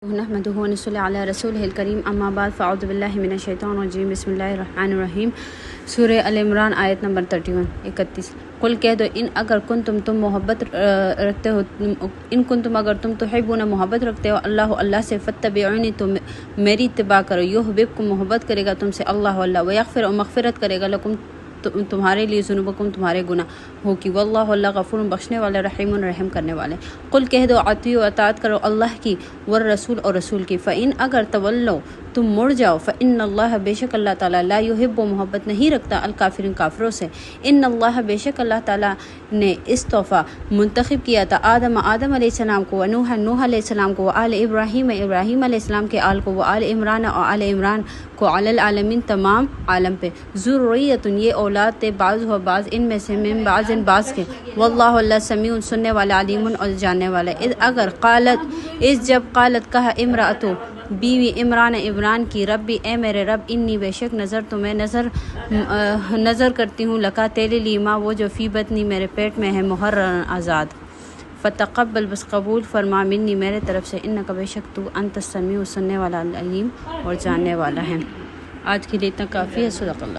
نحمده ونصلي على رسوله الکریم اما بعد فاعوذ باللہ من الشیطان الرجیم بسم اللہ الرحمن الرحیم سورہ ال عمران آیت نمبر 31 قل کہہ دو ان اگر تم محبت رکھتے ہو اگر تم تحبون محبت رکھتے ہو اللہ سے فتبعونی تو میری اتباع کرو یحببکم محبت کرے گا تم سے اللہ ویغفر اور مغفرت کرے گا لکم تمہارے لیے ذنوبکم تمہارے گناہ ہو کی واللہ اللہ غفور بخشنے والے رحیم رحم کرنے والے قل کہہ دو اطیعوا اطاعت کرو اللہ کی والرسول اور رسول کی فإن اگر تولو تم مڑ جاؤ فإن اللہ بے شک اللہ تعالیٰ لا یحب محبت نہیں رکھتا الکافرین کافروں سے ان اللہ بے شک اللہ تعالیٰ نے استوفا منتخب کیا تھا آدم علیہ السلام کو نوح علیہ السلام کو آل ابراہیم علیہ السلام کے آل کو آل عمران اور آل عمران کو علی العالمین تمام عالم پہ ذریۃ یہ اولاد تھے بعض و بعض ان میں سے من بعض کے واللہ اللہ سمیع سننے والا علیم اور جاننے والا جب قالت کہا امرأتو بیوی عمران کی ربی اے میرے رب انی بے شک نظر کرتی ہوں لکا تیرے لیے ماں وہ جو فی بطنی میرے پیٹ میں ہے محررن آزاد فتقبل بس قبول فرما منی میرے طرف سے انک بے شک تو انت السمیع سننے والا علیم اور جاننے والا ہے۔ آج کے لیے اتنا کافی ہے۔ صدق اللہ۔